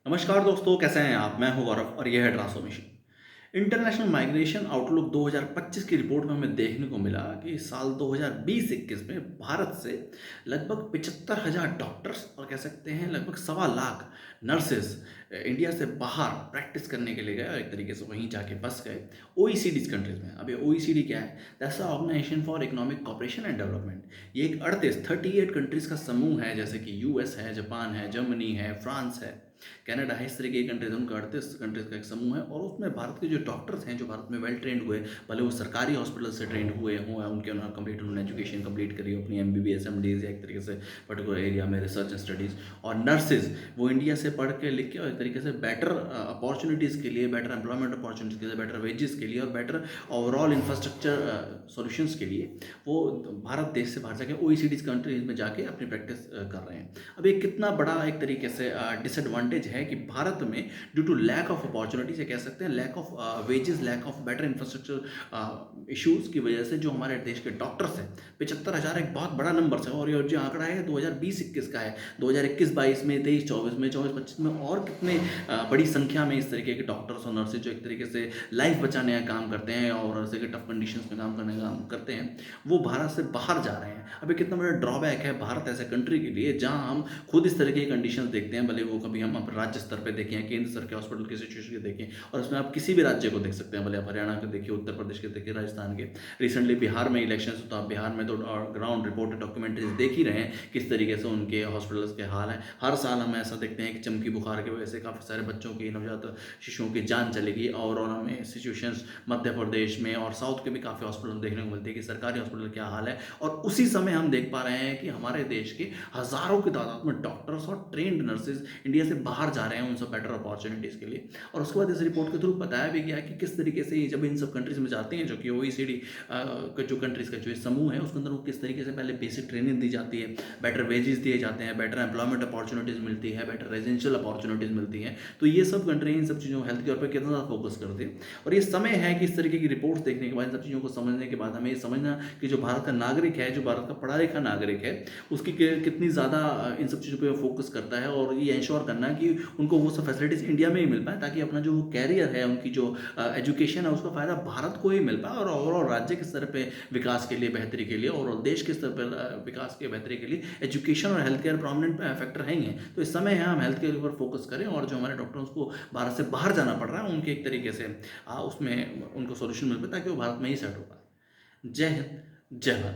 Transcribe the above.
नमस्कार दोस्तों, कैसे हैं आप? मैं हूं गौरव और यह है ट्रांसफॉर्मेशन। इंटरनेशनल माइग्रेशन आउटलुक 2025 की रिपोर्ट में हमें देखने को मिला कि साल 2020-21 में भारत से लगभग 75,000 डॉक्टर्स और कह सकते हैं लगभग सवा लाख नर्सेस इंडिया से बाहर प्रैक्टिस करने के लिए गए और एक तरीके से वहीं जाके बस गए ओईसीडी कंट्रीज में। अब ये ओईसीडी क्या है? That's the organisation for economic cooperation and development. ये एक 38 कंट्रीज का समूह है, जैसे कि यूएस है, जापान है, जर्मनी है, फ्रांस है, कनाडा है। इस तरह की कंट्रीज है, उनका 38 कंट्रीज का एक समूह है और उसमें भारत के जो डॉक्टर्स हैं, जो भारत में वेल ट्रेंड हुए, भले वो सरकारी हॉस्पिटल से ट्रेंड हुए हों या उनके उन्होंने कंप्लीट उन्होंने एजुकेशन कंप्लीट करी हो अपनी एमबीबीएस एमडीज या एक तरीके से पर्टिकुलर एरिया में रिसर्च एंड स्टडीज़। और नर्सेज वो इंडिया से पढ़ के लिख के और एक तरीके से बेटर अपॉर्चुनिटीज़ के लिए, बेटर एम्प्लॉयमेंट अपॉर्चुनिटीज़ के लिए, बेटर वेजेस के लिए और बेटर ओवरऑल इंफ्रास्ट्रक्चर सॉल्यूशंस के लिए वो भारत देश से बाहर जाके ओईसीडी कंट्रीज में जाके अपनी प्रैक्टिस कर रहे हैं। अब ये कितना बड़ा एक तरीके से डिसएडवांटेज है कि भारत में due to lack of opportunities या कह सकते हैं lack of wages, lack of better infrastructure issues की वजह से जो हमारे देश के डॉक्टर्स हैं, 75,000 एक बहुत बड़ा नंबर है। और ये जो आंकड़ा है 2020-21 का है, 2021-22 में, 23-24 में, 24-25 में और कितने बड़ी संख्या में इस तरीके के डॉक्टर्स और नर्सेज जो एक तरीके से लाइफ बचाने का काम करते हैं और ऐसे के टफ कंडीशंस में काम करने का काम करते हैं, वो भारत से बाहर जा रहे हैं। अभी कितना बड़ा ड्रॉबैक है भारत ऐसे कंट्री के लिए जहां हम खुद इस तरह की कंडीशंस देखते हैं, भले वो कभी हम राज्य स्तर पे देखें, केंद्र स्तर के हॉस्पिटल की सिचुएशन के देखें, और उसमें आप किसी भी राज्य को देख सकते हैं, भले आप हरियाणा के देखिए, उत्तर प्रदेश के देखिए, राजस्थान के। रिसेंटली बिहार में इलेक्शन, तो आप बिहार में तो ग्राउंड रिपोर्ट डॉक्यूमेंट्रीज देख ही रहे हैं किस तरीके से उनके हॉस्पिटल्स के हाल हैं। हर साल हम ऐसा देखते हैं कि चमकी बुखार की वजह से काफ़ी सारे बच्चों की, नवजात शिशुओं की जान चलेगी। और हमें सिचुएशंस मध्य प्रदेश में और साउथ के भी काफ़ी हॉस्पिटल देखने को मिलते हैं कि सरकारी हॉस्पिटल क्या हाल है। और उसी समय हम देख पा रहे हैं कि हमारे देश के हज़ारों की तादाद में डॉक्टर्स और ट्रेंड नर्सेज इंडिया से बाहर जा रहे हैं उन सब बेटर अपॉर्चुनिटीज़ के लिए। और उसके बाद इस रिपोर्ट के थ्रू बताया भी गया कि किस तरीके से ये जब इन सब कंट्रीज़ में जाते हैं, जो कि ओईसीडी का जो कंट्रीज़ का जो समूह है, उसके अंदर वो किस तरीके से पहले बेसिक ट्रेनिंग दी जाती है, बेटर वेजेस दिए जाते हैं, बेटर एम्प्लॉयमेंट अपॉर्चुनिटीज़ मिलती है, बेटर रेजिडेंशियल अपॉर्चुनिटीज़ मिलती हैं। तो ये सब कंट्री इन सब चीज़ों, हेल्थ केयर पर कितना ज़्यादा फोकस करती है। और ये समय है कि इस तरीके की रिपोर्ट्स देखने के बाद, इन सब चीज़ों को समझने के बाद हमें ये समझना कि जो भारत का नागरिक है, जो भारत का पढ़ा लिखा नागरिक है, उसकी कितनी ज़्यादा इन सब चीज़ों पे फोकस करता है। और ये इंश्योर करना है कि उनको वो सब फैसिलिटीज़ इंडिया में ही मिल पाए, ताकि अपना जो कैरियर है, उनकी जो एजुकेशन है, उसका फ़ायदा भारत को ही मिल पाए और ओवरऑल राज्य के स्तर पे विकास के लिए, बेहतरी के लिए, और देश के स्तर पर विकास के बेहतरी के लिए एजुकेशन और हेल्थ केयर प्रोमिनेंट फैक्टर है ही हैं। तो इस समय है हम हेल्थ केयर पर फोकस करें और जो हमारे डॉक्टर्स को भारत से बाहर जाना पड़ रहा है, उनके एक तरीके से उसमें उनको सोल्यूशन मिल पाए ताकि वो भारत में ही सेट हो पाए। जय हिंद, जय भारत।